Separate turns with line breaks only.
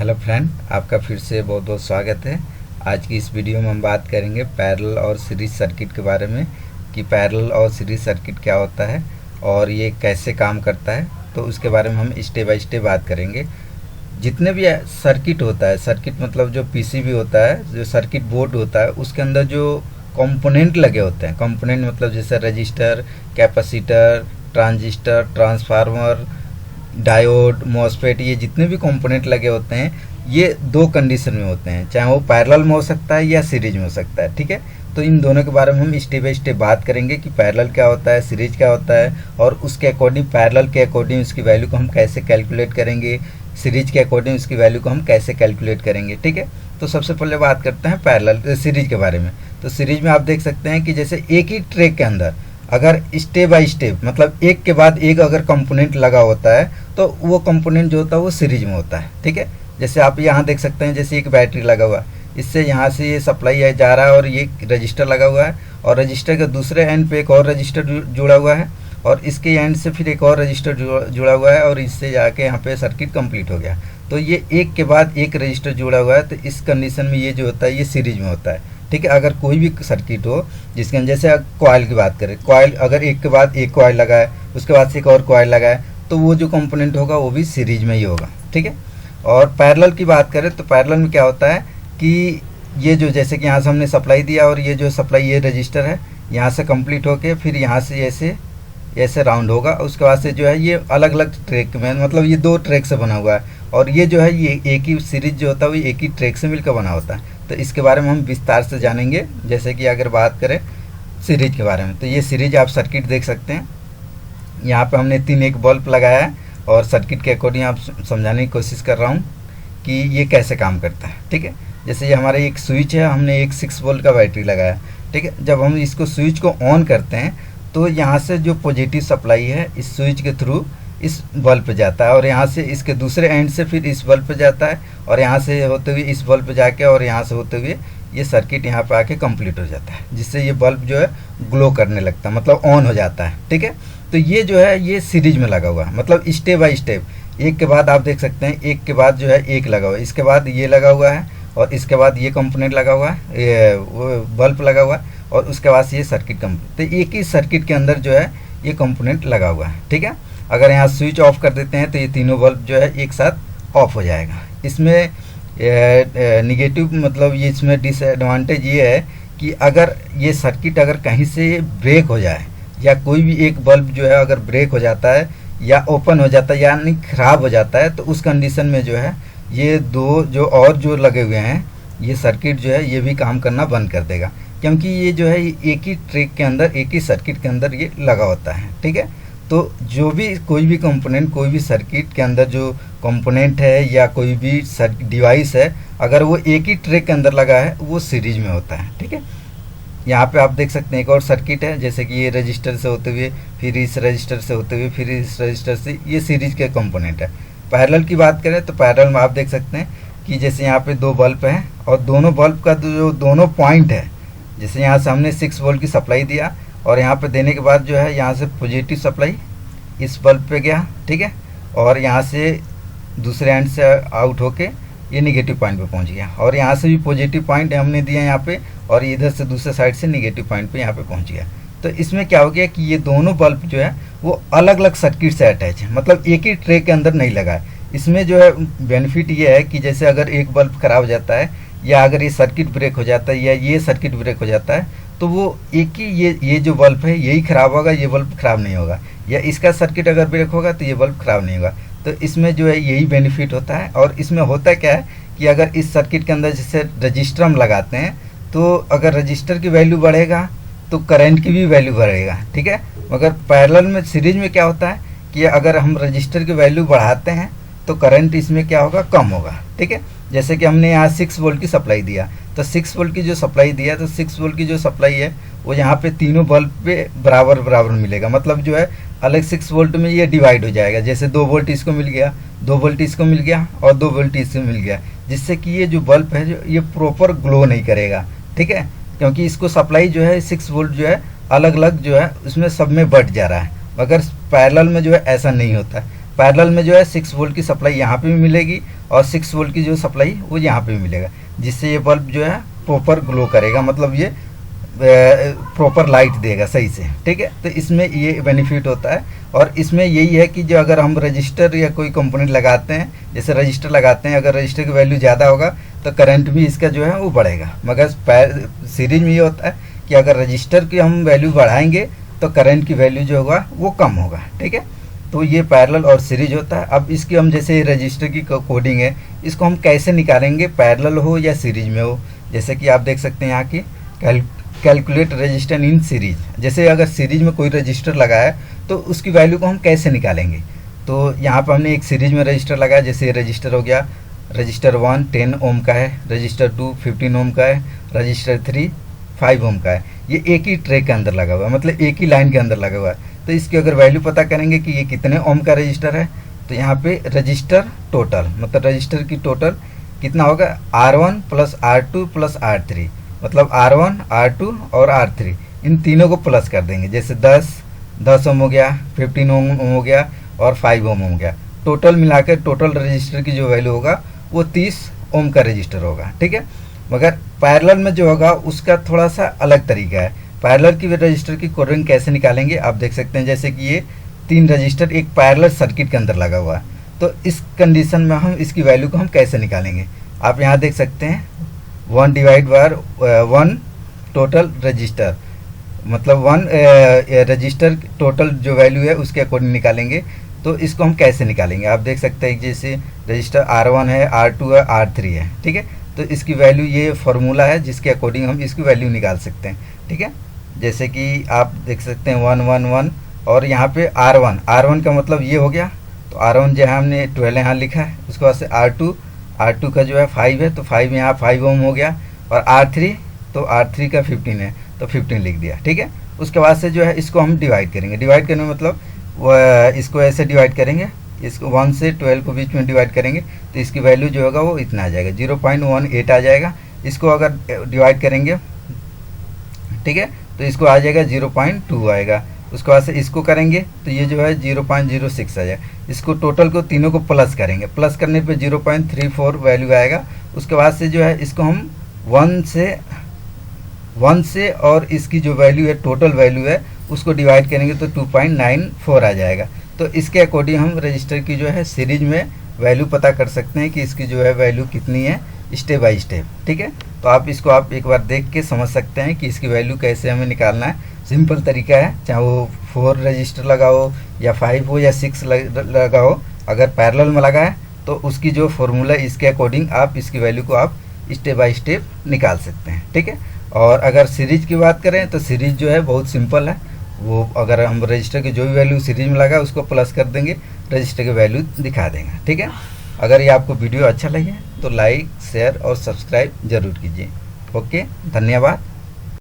Hello friend, आपका फिर से बहुत बहुत स्वागत है। आज की इस वीडियो में हम बात करेंगे पैरेलल और सीरीज सर्किट के बारे में कि पैरेलल और सीरीज सर्किट क्या होता है और ये कैसे काम करता है। तो उसके बारे में हम स्टेप बाय स्टेप बात करेंगे। जितने भी सर्किट होता है, सर्किट मतलब जो पीसीबी होता है, जो सर्किट बोर्ड होता है, उसके अंदर जो कंपोनेंट लगे होते हैं, कंपोनेंट मतलब जैसे register, capacitor, transistor, transformer, diode, MOSFET, ये जितने भी कंपोनेंट लगे होते हैं ये दो कंडीशन में होते हैं, चाहे वो पैरेलल में हो सकता है या सीरीज में हो सकता है। ठीक है, तो इन दोनों के बारे में हम स्टेप बाय स्टेप बात करेंगे कि पैरेलल क्या होता है, सीरीज क्या होता है और उसके अकॉर्डिंग, पैरेलल के अकॉर्डिंग उसकी वैल्यू को हम कैसे कैलकुलेट करेंगे, सीरीज के अकॉर्डिंग उसकी वैल्यू को हम कैसे कैलकुलेट करेंगे। ठीक है, तो सबसे पहले बात करते हैं पैरेलल सीरीज के बारे में। तो सीरीज में आप देख सकते हैं कि जैसे एक ही ट्रैक के अंदर अगर स्टेप बाय स्टेप मतलब एक के बाद एक अगर कंपोनेंट लगा होता है तो वो कंपोनेंट जो होता है वो सीरीज में होता है। ठीक है, जैसे आप यहाँ देख सकते हैं, जैसे एक बैटरी लगा हुआ है, इससे यहाँ से ये सप्लाई जा रहा है और ये रजिस्टर लगा हुआ है और रजिस्टर के दूसरे एंड पे एक और रजिस्टर जुड़ा हुआ है और इसके एंड से फिर एक और रजिस्टर जुड़ा हुआ है और इससे जाके यहाँ पे सर्किट कंप्लीट हो गया। तो ये एक के बाद एक रजिस्टर जुड़ा हुआ है, तो इस कंडीशन में ये जो होता है ये सीरीज में होता है। ठीक है, अगर कोई भी सर्किट हो जिसके अंदर, जैसे कॉइल की बात करें, कॉइल अगर एक के बाद एक कॉइल लगा है, उसके बाद से एक और कॉइल लगा है, तो वो जो कंपोनेंट होगा वो भी सीरीज में ही होगा। ठीक है, और पैरेलल की बात करें तो पैरेलल में क्या होता है कि ये जो, जैसे कि यहाँ से हमने सप्लाई दिया और ये जो सप्लाई, ये रजिस्टर है, यहाँ से कंप्लीट होके फिर यहाँ से ऐसे ऐसे राउंड होगा, उसके बाद से जो है ये अलग अलग ट्रैक में, मतलब ये दो ट्रैक से बना हुआ है और ये जो है ये एक ही सीरीज जो होता है वो एक ही ट्रैक से मिलकर बना होता है। तो इसके बारे में हम विस्तार से जानेंगे। जैसे कि अगर बात करें सीरीज के बारे में, तो ये सीरीज आप सर्किट देख सकते हैं, यहाँ पे हमने 3 एक बल्ब लगाया है और सर्किट के अकॉर्डिंग आप समझाने की कोशिश कर रहा हूँ कि ये कैसे काम करता है। ठीक है, जैसे ये हमारा एक स्विच है, हमने एक 6 वोल्ट का बैटरी लगाया। ठीक है, जब हम इसको स्विच को ऑन करते हैं तो यहाँ से जो पॉजिटिव सप्लाई है इस स्विच के थ्रू इस बल्ब पे जाता है और यहाँ से इसके दूसरे एंड से फिर इस बल्ब पे जाता है और यहाँ से होते हुए इस बल्ब पे जाके और यहाँ से होते हुए ये सर्किट यहाँ पे आके कंप्लीट हो जाता है, जिससे ये बल्ब जो है ग्लो करने लगता है, मतलब ऑन हो जाता है। ठीक है, तो ये जो है ये सीरीज में लगा हुआ है, मतलब स्टेप बाय स्टेप एक के बाद आप देख सकते हैं, एक के बाद जो है एक लगा हुआ है, इसके बाद ये लगा हुआ है और इसके बाद ये कंपोनेंट लगा हुआ है, ये वो बल्ब लगा हुआ है और उसके बाद से ये सर्किट कंप्लीट। तो एक ही सर्किट के अंदर जो है ये कंपोनेंट लगा हुआ है। ठीक है, अगर यहाँ स्विच ऑफ कर देते हैं तो ये तीनों बल्ब जो है एक साथ ऑफ हो जाएगा। इसमें निगेटिव मतलब ये, इसमें डिसएडवांटेज ये है कि अगर ये सर्किट अगर कहीं से ब्रेक हो जाए या कोई भी एक बल्ब जो है अगर ब्रेक हो जाता है या ओपन हो जाता है यानी ख़राब हो जाता है, तो उस कंडीशन में जो है ये दो जो और जो लगे हुए हैं ये सर्किट जो है ये भी काम करना बंद कर देगा, क्योंकि ये जो है एक ही ट्रैक के अंदर, एक ही सर्किट के अंदर ये लगा होता है। ठीक है, तो जो भी कोई भी कंपोनेंट, कोई भी सर्किट के अंदर जो कंपोनेंट है या कोई भी डिवाइस है, अगर वो एक ही ट्रैक के अंदर लगा है वो सीरीज में होता है। ठीक है, यहाँ पे आप देख सकते हैं एक और सर्किट है, जैसे कि ये रजिस्टर से होते हुए फिर इस रजिस्टर से होते हुए फिर इस रजिस्टर से, ये सीरीज के कंपोनेंट है। पैरेलल की बात करें तो पैरेलल में आप देख सकते हैं कि जैसे यहाँ पे 2 बल्ब हैं और दोनों बल्ब का जो दोनों पॉइंट है, जैसे यहाँ से हमने 6 वोल्ट की सप्लाई दिया और यहाँ पे देने के बाद जो है यहाँ से पॉजिटिव सप्लाई इस बल्ब पे गया। ठीक है, और यहाँ से दूसरे एंड से आउट होके ये निगेटिव पॉइंट पे पहुँच गया और यहाँ से भी पॉजिटिव पॉइंट हमने दिया यहाँ पे और इधर से दूसरे साइड से निगेटिव पॉइंट पे यहाँ पे पहुँच गया। तो इसमें क्या हो गया कि ये दोनों बल्ब जो है वो अलग अलग सर्किट से अटैच है, मतलब एक ही ट्रे के अंदर नहीं लगा है। इसमें जो है बेनिफिट ये है कि जैसे अगर एक बल्ब खराब हो जाता है या अगर ये सर्किट ब्रेक हो जाता है या ये सर्किट ब्रेक हो जाता है तो वो एक ही ये जो बल्ब है यही ख़राब होगा, ये बल्ब ख़राब नहीं होगा, या इसका सर्किट अगर ब्रेक होगा तो ये बल्ब ख़राब नहीं होगा। तो इसमें जो है यही बेनिफिट होता है। और इसमें होता क्या है कि अगर इस सर्किट के अंदर जैसे रजिस्टर हम लगाते हैं तो अगर रजिस्टर की वैल्यू बढ़ेगा तो करंट की भी वैल्यू बढ़ेगा। ठीक है, मगर पैरेलल में, सीरीज में क्या होता है कि अगर हम रजिस्टर की वैल्यू बढ़ाते हैं तो करंट इसमें क्या होगा, कम होगा। ठीक है, जैसे कि हमने यहाँ 6 वोल्ट की सप्लाई दिया तो 6 वोल्ट की जो सप्लाई दिया तो 6 वोल्ट की जो सप्लाई है वो यहाँ पे तीनों बल्ब पे बराबर बराबर मिलेगा, मतलब जो है अलग 6 वोल्ट में ये डिवाइड हो जाएगा। जैसे 2 वोल्ट इसको मिल गया, 2 वोल्ट इसको मिल गया और 2 वोल्ट इसको मिल गया, जिससे कि ये जो बल्ब है जो ये प्रॉपर ग्लो नहीं करेगा। ठीक है, क्योंकि इसको सप्लाई जो है 6 वोल्ट जो है अलग अलग जो है उसमें सब में बट जा रहा है, मगर पैरेलल में जो है ऐसा नहीं होता है। पैरेलल में जो है 6 वोल्ट की सप्लाई यहाँ पे भी मिलेगी और 6 वोल्ट की जो सप्लाई वो यहाँ पे मिलेगा, जिससे ये बल्ब जो है प्रॉपर ग्लो करेगा, मतलब ये प्रॉपर लाइट देगा सही से। ठीक है, तो इसमें ये बेनिफिट होता है। और इसमें यही है कि जो अगर हम रजिस्टर या कोई कंपोनेंट लगाते हैं, जैसे रजिस्टर लगाते हैं, अगर रजिस्टर की वैल्यू ज़्यादा होगा तो करंट भी इसका जो है वो बढ़ेगा। मगर सीरीज में ये होता है कि अगर रजिस्टर की हम वैल्यू बढ़ाएंगे तो करंट की वैल्यू जो होगा वो कम होगा। ठीक है, तो ये पैरेलल और सीरीज होता है। अब इसकी हम जैसे रजिस्टर की कोडिंग है, इसको हम कैसे निकालेंगे, पैरेलल हो या सीरीज में हो। जैसे कि आप देख सकते हैं यहाँ की कैलकुलेट रजिस्टर इन सीरीज, जैसे अगर सीरीज में कोई रजिस्टर लगाया है तो उसकी वैल्यू को हम कैसे निकालेंगे। तो यहाँ पर हमने एक सीरीज में रजिस्टर लगाया, जैसे रजिस्टर हो गया, रजिस्टर 1 10 ओम का है, रजिस्टर 2 15 ओम का है, रजिस्टर 3 5 ओम का है। ये एक ही ट्रे के अंदर लगा हुआ है, मतलब एक ही लाइन के अंदर लगा हुआ है। तो इसकी अगर वैल्यू पता करेंगे कि ये कितने ओम का रजिस्टर है, तो यहाँ पे रजिस्टर टोटल, मतलब रजिस्टर की टोटल कितना होगा, R1 plus R2 plus R3, मतलब R1 R2 और R3 इन तीनों को प्लस कर देंगे। जैसे 10 ओम हो गया, 15 ओम हो गया और 5 ओम हो गया। टोटल मिलाकर टोटल रजिस्टर की जो वैल्यू होगा वो 30 ओम का रजिस्टर होगा। ठीक है, मगर पैरेलल में जो होगा उसका थोड़ा सा अलग तरीका है। पैरेलल की रजिस्टर की कोडिंग कैसे निकालेंगे आप देख सकते हैं, जैसे कि ये 3 रजिस्टर एक पैरेलल सर्किट के अंदर लगा हुआ है। तो इस कंडीशन में हम इसकी वैल्यू को हम कैसे निकालेंगे, आप यहाँ देख सकते हैं 1 डिवाइड बार 1 टोटल रजिस्टर, मतलब 1 रजिस्टर टोटल जो वैल्यू है उसके अकॉर्डिंग निकालेंगे। तो इसको हम कैसे निकालेंगे आप देख सकते हैं, जैसे रजिस्टर R1 है, R2 है, R3 है। ठीक है, तो इसकी वैल्यू ये फार्मूला है जिसके अकॉर्डिंग हम इसकी वैल्यू निकाल सकते हैं। ठीक है, जैसे कि आप देख सकते हैं 1 1 1 और यहाँ पे R1 का मतलब ये हो गया, तो R1 जो है हमने 12 यहाँ लिखा है। उसके बाद से R2 का जो है 5 है, तो 5 यहाँ 5 ओम हो गया। और R3 तो R3 का 15 है, तो 15 लिख दिया। ठीक है, उसके बाद से जो है इसको हम डिवाइड करेंगे। डिवाइड करने में मतलब इसको ऐसे डिवाइड करेंगे, इसको 1 से 12 को बीच में डिवाइड करेंगे, तो इसकी वैल्यू जो होगा वो इतना आ जाएगा, 0.18 आ जाएगा। इसको अगर डिवाइड करेंगे, ठीक है, तो इसको आ जाएगा 0.2 आएगा। उसके बाद से इसको करेंगे तो ये जो है 0.06 आ जाएगा। इसको टोटल को तीनों को प्लस करेंगे, प्लस करने पे 0.34 वैल्यू आएगा। उसके बाद से जो है इसको हम 1 से और इसकी जो वैल्यू है टोटल वैल्यू है उसको डिवाइड करेंगे तो 2.94 आ जाएगा। तो इसके अकॉर्डिंग हम रजिस्टर की जो है सीरीज में वैल्यू पता कर सकते हैं कि इसकी जो है वैल्यू कितनी है स्टेप बाय स्टेप। ठीक है, तो आप इसको आप एक बार देख के समझ सकते हैं कि इसकी वैल्यू कैसे हमें निकालना है। सिंपल तरीका है, चाहे वो 4 रजिस्टर लगाओ या 5 हो या 6 लगाओ, अगर पैरेलल में लगा है तो उसकी जो फॉर्मूला इसके अकॉर्डिंग आप इसकी वैल्यू को आप स्टेप बाय स्टेप निकाल सकते हैं। ठीक है, और अगर सीरीज की बात करें तो सीरीज जो है बहुत सिंपल है। वो अगर हम रजिस्टर की जो भी वैल्यू सीरीज में लगा उसको प्लस कर देंगे, रजिस्टर की वैल्यू दिखा देंगे। ठीक है, अगर ये आपको वीडियो अच्छा लगे तो लाइक शेयर और सब्सक्राइब जरूर कीजिए। ओके, धन्यवाद।